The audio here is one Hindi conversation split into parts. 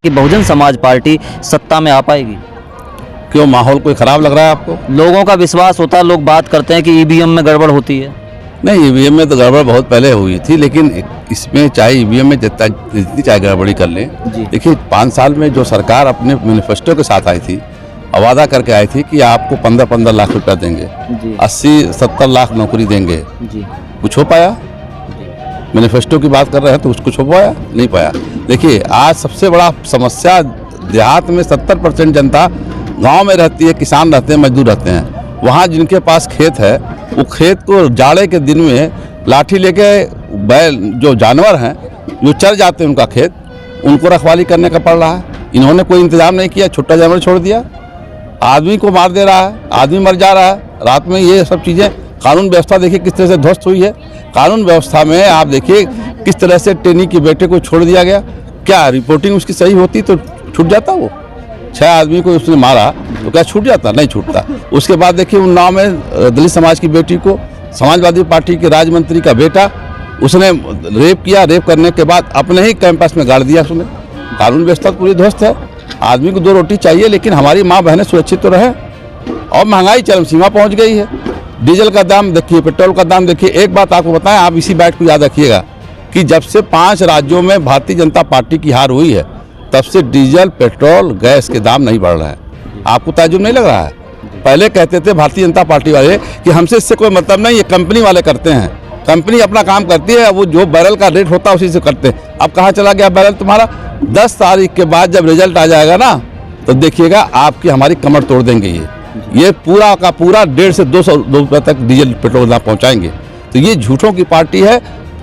कि बहुजन समाज पार्टी सत्ता में आ पाएगी? क्यों, माहौल कोई ख़राब लग रहा है आपको? लोगों का विश्वास होता है, लोग बात करते हैं कि ईवीएम में गड़बड़ होती है। नहीं, ईवीएम में तो गड़बड़ बहुत पहले हुई थी, लेकिन इसमें चाहे ईवीएम में जितनी चाहे गड़बड़ी कर लें। देखिए 5 साल में जो सरकार अपने मैनिफेस्टो के साथ आई थी, वादा करके आई थी कि आपको 15-15 लाख रुपया देंगे, 80-70 लाख नौकरी देंगे। कुछ हो पाया? मैनिफेस्टो की बात कर रहे हैं तो कुछ हो पाया? नहीं पाया। देखिए आज सबसे बड़ा समस्या देहात में 70% जनता गांव में रहती है, किसान रहते हैं, मजदूर रहते हैं। वहाँ जिनके पास खेत है वो खेत को जाड़े के दिन में लाठी लेके बैल जो जानवर हैं जो चर जाते हैं उनका खेत, उनको रखवाली करने का पड़ रहा है। इन्होंने कोई इंतजाम नहीं किया, छोटा जानवर छोड़ दिया, आदमी को मार दे रहा है, आदमी मर जा रहा है रात में। ये सब चीज़ें, कानून व्यवस्था देखिए किस तरह से ध्वस्त हुई है। कानून व्यवस्था में आप देखिए किस तरह से टेनी के बेटे को छोड़ दिया गया। क्या रिपोर्टिंग उसकी सही होती तो छूट जाता? वो 6 आदमी को उसने मारा तो क्या छूट जाता? नहीं छूटता। उसके बाद देखिए उन्नाव में दलित समाज की बेटी को समाजवादी पार्टी के राज्य मंत्री का बेटा उसने रेप किया। रेप करने के बाद अपने ही कैंपस में गाड़ दिया उसने। कानून व्यवस्था पूरी ध्वस्त है। आदमी को 2 रोटी चाहिए, लेकिन हमारी माँ बहनें सुरक्षित तो रहें। और महंगाई चरम सीमा पहुँच गई है। डीजल का दाम देखिए, पेट्रोल का दाम देखिए। एक बात आपको बताएं, आप इसी बात को याद रखिएगा कि जब से 5 राज्यों में भारतीय जनता पार्टी की हार हुई है, तब से डीजल, पेट्रोल, गैस के दाम नहीं बढ़ रहे हैं। आपको ताज्जुब नहीं लग रहा है? पहले कहते थे भारतीय जनता पार्टी वाले कि हमसे इससे कोई मतलब नहीं, ये कंपनी वाले करते हैं, कंपनी अपना काम करती है, वो जो बैरल का रेट होता है उसी से करते हैं। अब कहाँ चला गया बैरल तुम्हारा? 10 तारीख के बाद जब रिजल्ट आ जाएगा ना, तो देखिएगा आपकी हमारी कमर तोड़ देंगे। ये पूरा का पूरा 150 से 200 रुपये तक डीजल पेट्रोल दाम पहुँचाएंगे। तो ये झूठों की पार्टी है,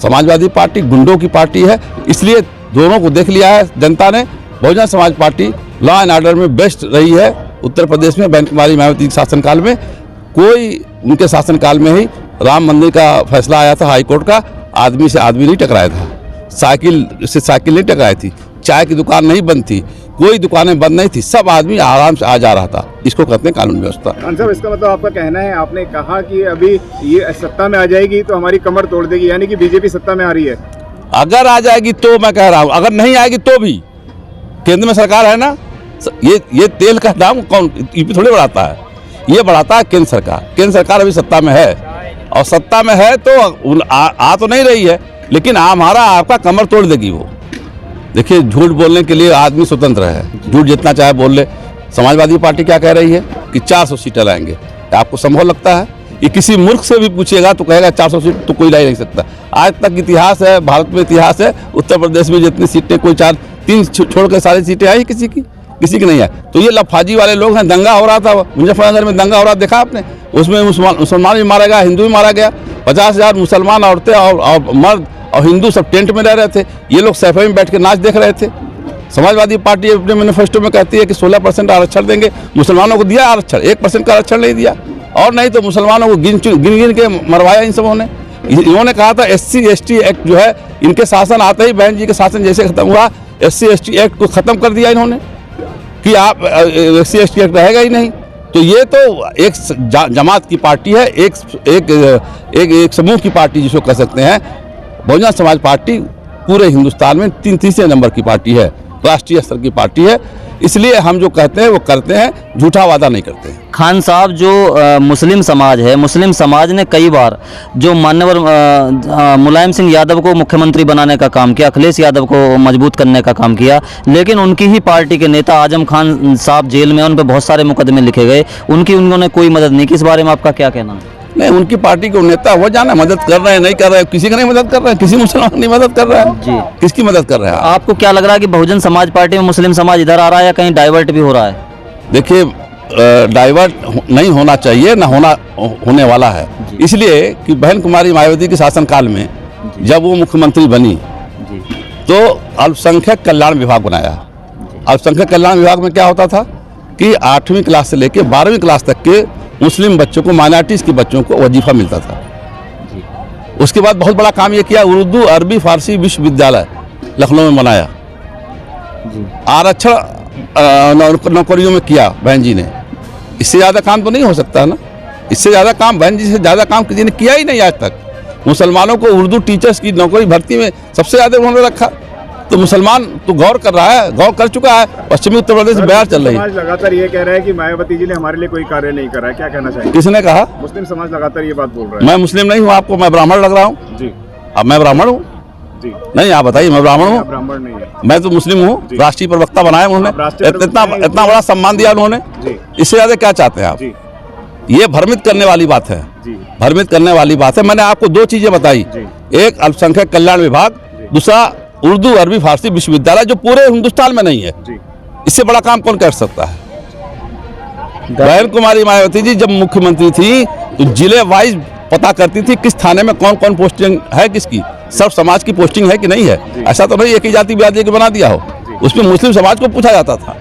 समाजवादी पार्टी गुंडों की पार्टी है। इसलिए दोनों को देख लिया है जनता ने। Bahujan Samaj party law and order में बेस्ट रही है उत्तर प्रदेश में। बहन कुमारी मायावती के शासनकाल में उनके शासनकाल में ही राम मंदिर का फैसला आया था हाई कोर्ट का, आदमी से आदमी नहीं टकराया था, साइकिल से साइकिल नहीं टकराई थी, चाय की दुकान नहीं बंद थी, कोई दुकानें बंद नहीं थी, सब आदमी आराम से आ जा रहा था। इसको कहते हैं कानून व्यवस्था। साहब, इसका मतलब आपका कहना है, आपने कहा कि अभी ये सत्ता में आ जाएगी तो हमारी कमर तोड़ देगी, यानी कि बीजेपी सत्ता में आ रही है। अगर आ जाएगी तो मैं कह रहा हूँ, अगर नहीं आएगी तो भी केंद्र में सरकार है ना। ये तेल का दाम कौन यूपी थोड़ी बढ़ाता है, ये बढ़ाता है केंद्र सरकार। केंद्र सरकार अभी सत्ता में है, और सत्ता में है तो आ तो नहीं रही है, लेकिन हमारा आपका कमर तोड़ देगी वो। देखिए झूठ बोलने के लिए आदमी स्वतंत्र है, झूठ जितना चाहे बोल ले। समाजवादी पार्टी क्या कह रही है कि 400 सीटें लाएंगे। आपको संभव लगता है? ये किसी मूर्ख से भी पूछिएगा तो कहेगा 400 सीट तो कोई ला ही नहीं सकता। आज तक इतिहास है, भारत में इतिहास है, उत्तर प्रदेश में जितनी सीटें कोई 3 छोड़ कर सारी सीटें आई, किसी की नहीं है। तो ये लफाजी वाले लोग हैं। दंगा हो रहा था मुजफ्फरनगर में, दंगा हो रहा देखा आपने? उसमें मुसलमान भी मारा गया, हिंदू भी मारा गया। 50,000 मुसलमान औरतें और मर्द और हिंदू सब टेंट में रह रहे थे। ये लोग सैफे में बैठ के नाच देख रहे थे। समाजवादी पार्टी अपने मैनिफेस्टो में कहती है कि 16% आरक्षण देंगे। मुसलमानों को दिया आरक्षण, 1% का आरक्षण नहीं दिया। और नहीं तो मुसलमानों को गिन के मरवाया इन सबों ने। इन्होंने कहा था SC ST एक्ट जो है, इनके शासन आते ही बहन जी के शासन जैसे खत्म हुआ, SC ST एक्ट को ख़त्म कर दिया इन्होंने कि आप SC ST एक्ट रहेगा ही नहीं। तो ये तो एक जमात की पार्टी है, एक समूह की पार्टी जिसको कह सकते हैं। बहुजन समाज पार्टी पूरे हिंदुस्तान में तीसरे नंबर की पार्टी है, राष्ट्रीय स्तर की पार्टी है। इसलिए हम जो कहते हैं वो करते हैं, झूठा वादा नहीं करते हैं। खान साहब, जो मुस्लिम समाज है, मुस्लिम समाज ने कई बार जो मान्यवर मुलायम सिंह यादव को मुख्यमंत्री बनाने का काम किया, अखिलेश यादव को मजबूत करने का काम किया, लेकिन उनकी ही पार्टी के नेता आजम खान साहब जेल में, उन पर बहुत सारे मुकदमे लिखे गए, उन्होंने कोई मदद नहीं की। इस बारे में आपका क्या कहना है? नहीं, उनकी पार्टी के नेता वो जाना मदद कर रहे हैं, नहीं कर रहे हैं, किसी का नहीं मदद कर रहे हैं, किसी मुसलमान नहीं मदद कर रहा है जी। किसकी मदद कर रहे हैं? आपको क्या लग रहा है कि बहुजन समाज पार्टी में मुस्लिम समाज इधर आ रहा है या कहीं डाइवर्ट भी हो रहा है? देखिए डाइवर्ट नहीं होना चाहिए, ना होने वाला है। इसलिए कि बहन कुमारी मायावती के शासनकाल में जब वो मुख्यमंत्री बनी तो अल्पसंख्यक कल्याण विभाग बनाया। अल्पसंख्यक कल्याण विभाग में क्या होता था कि 8वीं क्लास से लेकर 12वीं क्लास तक के मुस्लिम बच्चों को, माइनॉरिटीज़ के बच्चों को वजीफा मिलता था। उसके बाद बहुत बड़ा काम ये किया, उर्दू अरबी फारसी विश्वविद्यालय लखनऊ में बनाया। आरक्षण नौकरियों में किया बहन जी ने। इससे ज़्यादा काम तो नहीं हो सकता ना। इससे ज़्यादा काम बहन जी से ज़्यादा काम किसी ने किया ही नहीं आज तक। मुसलमानों को उर्दू टीचर्स की नौकरी भर्ती में सबसे ज़्यादा उन्होंने रखा। तो मुसलमान तो गौर कर रहा है, गौर कर चुका है। पश्चिमी उत्तर प्रदेश में बयार चल रही है। समाज लगातार ये कह रहा है कि मायावती जी ने हमारे लिए कोई कार्य नहीं करा है, क्या कहना चाहेंगे? किसने कहा? मुस्लिम समाज लगातार ये बात बोल रहा है। मैं मुस्लिम नहीं हूँ, आपको मैं ब्राह्मण लग रहा हूँ? जी अब मैं ब्राह्मण हूँ? जी नहीं, आप बताइए, मैं ब्राह्मण हूँ? ब्राह्मण नहीं है। मैं तो मुस्लिम हूँ। राष्ट्रीय प्रवक्ता बनाया उन्होंने, इतना बड़ा सम्मान दिया उन्होंने, जी इससे ज्यादा क्या चाहते हैं आप? जी ये भ्रमित करने वाली बात है, जी भ्रमित करने वाली बात है। मैंने आपको दो चीजें बताई, एक अल्पसंख्यक कल्याण विभाग, दूसरा उर्दू अरबी फारसी विश्वविद्यालय, जो पूरे हिंदुस्तान में नहीं है। जी इससे बड़ा काम कौन कर सकता है? बहन कुमारी मायावती जी जब मुख्यमंत्री थी तो जिले वाइज पता करती थी किस थाने में कौन कौन पोस्टिंग है, किसकी, सब समाज की पोस्टिंग है कि नहीं है। ऐसा तो नहीं एक ही जाति बिरादरी को बना दिया हो। उसमें मुस्लिम समाज को पूछा जाता था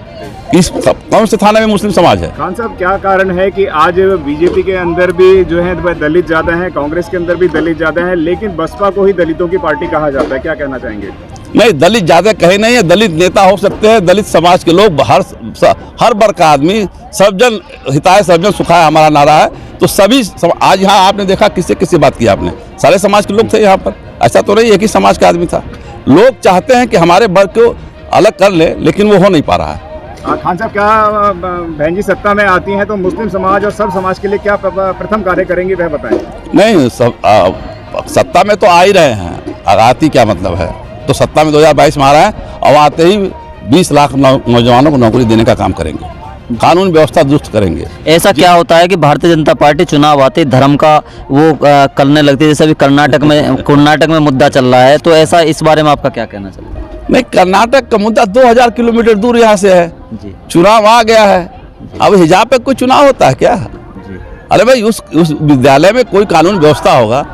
इस कौन से थाने में मुस्लिम समाज है। खान साहब, क्या कारण है कि आज बीजेपी के अंदर भी जो है दलित ज्यादा हैं, कांग्रेस के अंदर भी दलित ज्यादा हैं, लेकिन बसपा को ही दलितों की पार्टी कहा जाता है, क्या कहना चाहेंगे? नहीं, दलित ज्यादा कहे नहीं है, दलित नेता हो सकते हैं, दलित समाज के लोग, हर वर्ग का आदमी, सर्वजन हिताय सर्वजन सुखाय हमारा नारा है। तो सभी आज यहाँ आपने देखा किससे किससे बात की आपने, सारे समाज के लोग थे यहाँ पर, ऐसा तो नहीं एक ही समाज का आदमी था। लोग चाहते हैं कि हमारे वर्ग को अलग कर ले, लेकिन वो हो नहीं पा रहा है। खान साहब, क्या बहन जी सत्ता में आती हैं तो मुस्लिम समाज और सब समाज के लिए क्या प्रथम कार्य करेंगे, वह बताएं। नहीं, सत्ता में तो आ ही रहे हैं, आती क्या मतलब है? तो सत्ता में 2022 में आ रहा है, और आते ही 20 लाख नौजवानों को नौकरी देने का काम करेंगे, कानून व्यवस्था दुरुस्त करेंगे। ऐसा क्या होता है कि भारतीय जनता पार्टी चुनाव आते धर्म का वो करने लगती है, जैसे अभी कर्नाटक में मुद्दा चल रहा है, तो ऐसा इस बारे में आपका क्या कहना चलता है? नहीं, कर्नाटक का मुद्दा 2000 किलोमीटर दूर यहाँ से है, चुनाव आ गया है। अब हिजाब पे कोई चुनाव होता है क्या? अरे भाई, उस विद्यालय में कोई कानून व्यवस्था होगा,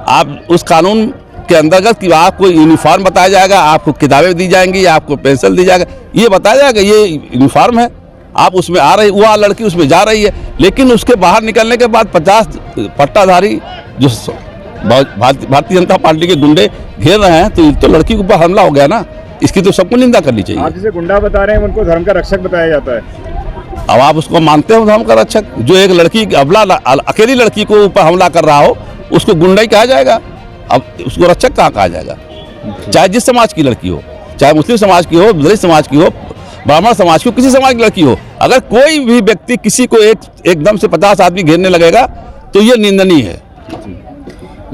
आप उस कानून के अंतर्गत कि आपको यूनिफॉर्म बताया जाएगा, आपको किताबें दी जाएंगी, आपको पेंसिल दी जाएगा, ये बताया जाएगा ये यूनिफॉर्म है, आप उसमें आ रही, वह लड़की उसमें जा रही है। लेकिन उसके बाहर निकलने के बाद 50 पट्टाधारी जो भारतीय जनता पार्टी के गुंडे घेर रहे हैं, तो लड़की के ऊपर हमला हो गया ना, इसकी तो सबको निंदा करनी चाहिए। आप जिसे गुंडा बता रहे हैं उनको धर्म का रक्षक बताया जाता है। अब आप उसको मानते हो धर्म का रक्षक? जो एक लड़की अकेली लड़की को ऊपर हमला कर रहा हो, उसको गुंडा ही कहा जाएगा? अब उसको रक्षक कहाँ कहा जाएगा? चाहे जिस समाज की लड़की हो, चाहे मुस्लिम समाज की हो, दलित समाज की हो, ब्राह्मण समाज की हो, किसी समाज की लड़की हो, अगर कोई भी व्यक्ति किसी को एकदम से 50 आदमी घेरने लगेगा तो ये निंदनीय है।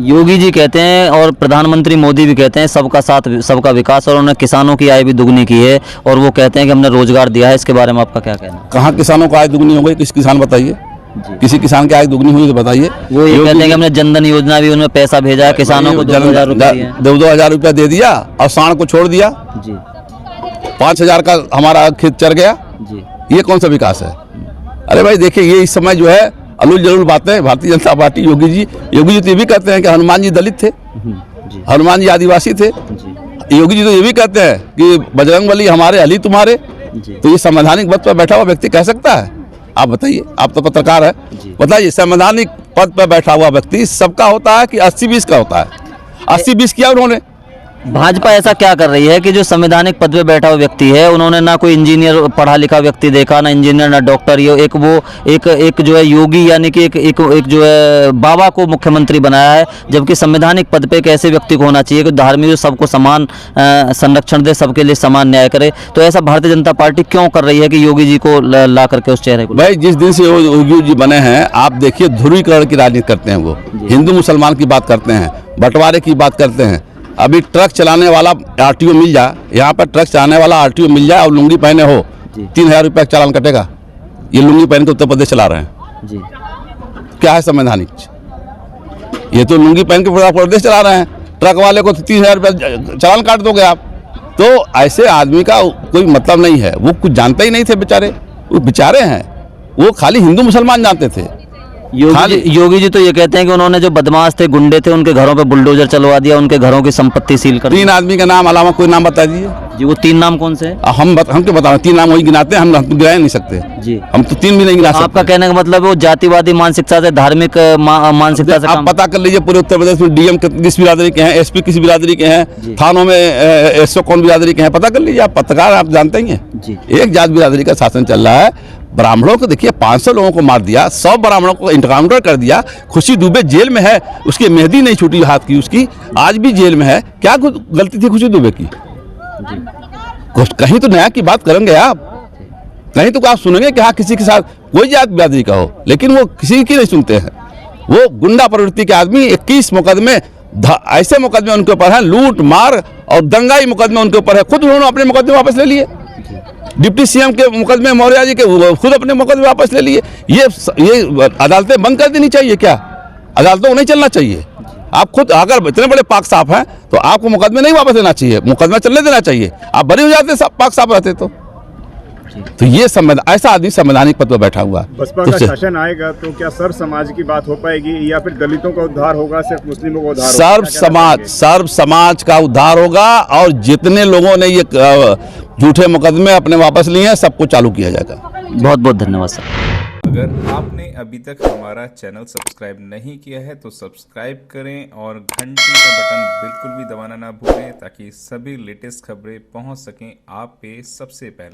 योगी जी कहते हैं और प्रधानमंत्री मोदी भी कहते हैं सबका साथ सबका विकास, और उन्होंने किसानों की आय भी दुगनी की है, और वो कहते हैं कि हमने रोजगार दिया है। इसके बारे में आपका क्या कहना है? कहाँ किसानों को आय दुगनी हो गई? किस किसान बताइए, किसी किसान की आय दुगनी हुई तो बताइए। वो ये कहते हैं कि हमने जनधन योजना भी उनमें पैसा भेजा है, किसानों को 2,000 रुपया दे दिया और सांड को छोड़ दिया जी, 5,000 का हमारा खेत चर गया जी। ये कौन सा विकास है? अरे भाई देखिए, ये इस समय जो है अलूल जलूल बातें भारतीय जनता पार्टी, योगी जी तो ये भी कहते हैं कि हनुमान जी दलित थे, हनुमान जी आदिवासी थे। योगी जी तो ये भी कहते हैं कि बजरंगबली हमारे, अली तुम्हारे। तो ये संवैधानिक पद पर बैठा हुआ व्यक्ति कह सकता है? आप बताइए, आप तो पत्रकार है, बताइए, संवैधानिक पद पर बैठा हुआ व्यक्ति सबका होता है कि 80-20 का होता है? 80-20 किया उन्होंने। भाजपा ऐसा क्या कर रही है कि जो संवैधानिक पद पे बैठा हुआ व्यक्ति है, उन्होंने ना कोई इंजीनियर पढ़ा लिखा व्यक्ति देखा, ना इंजीनियर ना डॉक्टर, ये एक जो है योगी यानी कि एक जो है बाबा को मुख्यमंत्री बनाया है, जबकि संवैधानिक पद पे एक ऐसे व्यक्ति को होना चाहिए कि धार्मिक जो सबको समान संरक्षण दे, सबके लिए समान न्याय करे। तो ऐसा भारतीय जनता पार्टी क्यों कर रही है कि योगी जी को ला करके उस चेहरे को? भाई जिस दिन से योगी जी बने हैं, आप देखिए ध्रुवीकरण की राजनीति करते हैं, वो हिंदू मुसलमान की बात करते हैं, बंटवारे की बात करते हैं। अभी ट्रक चलाने वाला आरटीओ मिल जाए, यहाँ पर ट्रक चलाने वाला आरटीओ मिल जाए और लुंगी पहने हो, 3,000 रुपये का चालान कटेगा। ये लुंगी पहन के उत्तर प्रदेश चला रहे हैं जी। क्या है संवैधानिक? ये तो लुंगी पहन के पूरा प्रदेश चला रहे हैं, ट्रक वाले को 3,000 रुपये चालान काट दोगे आप। तो ऐसे आदमी का कोई मतलब नहीं है, वो कुछ जानते ही नहीं थे बेचारे, वो बेचारे हैं, वो खाली हिंदू मुसलमान जानते थे। योगी जी तो ये कहते हैं कि उन्होंने जो बदमाश थे, गुंडे थे, उनके घरों पे बुलडोजर चलवा दिया, उनके घरों की संपत्ति सील कर। 3 आदमी का नाम अलावा कोई नाम बता दीजिए जी। वो 3 नाम कौन से हैं? हम क्यों बताएं? 3 नाम वही गिनाते हैं, हम तो गिना नहीं सकते जी। हम तो 3 भी नहीं गिना सकते। आपका कहने का मतलब है वो जातिवादी मानसिकता से, धार्मिक मानसिकता से? आप पता कर लीजिए पूरे उत्तर प्रदेश में डीएम किस बिरादरी के हैं, एसपी किस बिरादरी के हैं, थानों में एसओ कौन बिरादरी के हैं, पता कर लीजिए। आप पत्रकार, आप जानते ही हैं, एक जात बिरादरी का शासन चल रहा है। ब्राह्मणों को देखिए, 500 लोगों को मार दिया, 100 ब्राह्मणों को इनकाउंटर कर दिया। खुशी दुबे जेल में है, उसकी मेहंदी नहीं छूटी हाथ की, उसकी आज भी जेल में है। क्या गलती थी खुशी दुबे की? कहीं तो न्याय की बात करेंगे आप, कहीं तो आप सुनेंगे कि हाँ किसी के साथ कोई जात बिरादरी का हो, लेकिन वो किसी की नहीं सुनते हैं। वो गुंडा प्रवृत्ति के आदमी 21 मुकदमे ऐसे मुकदमे उनके ऊपर हैं, लूट मार और दंगाई मुकदमे उनके ऊपर है। खुद उन्होंने अपने मुकदमे वापस ले लिए। डिप्टी सीएम के मुकदमे, मौर्य जी के खुद अपने मुकदमे वापस ले लिए। ये अदालतें बंद कर देनी चाहिए क्या? अदालतों को नहीं चलना चाहिए। आप खुद अगर इतने बड़े पाक साफ हैं तो आपको मुकदमे नहीं वापस लेना चाहिए, मुकदमा चलने देना चाहिए। आप बरी हो जाते पाक साफ रहते तो ये ऐसा आदमी संवैधानिक पद पर बैठा हुआ है। बसपा का शासन आएगा तो क्या सर्व समाज की बात हो पाएगी या फिर दलितों का उद्धार होगा, सिर्फ मुस्लिमों का उद्धार होगा? सर्व समाज का उद्धार होगा और जितने लोगों ने ये झूठे मुकदमे अपने वापस लिए हैं सबको चालू किया जाएगा। बहुत बहुत धन्यवाद सर। अगर आपने अभी तक हमारा चैनल सब्सक्राइब नहीं किया है तो सब्सक्राइब करें और घंटी का बटन बिल्कुल भी दबाना ना भूलें ताकि सभी लेटेस्ट खबरें पहुंच सकें आप पे सबसे पहले।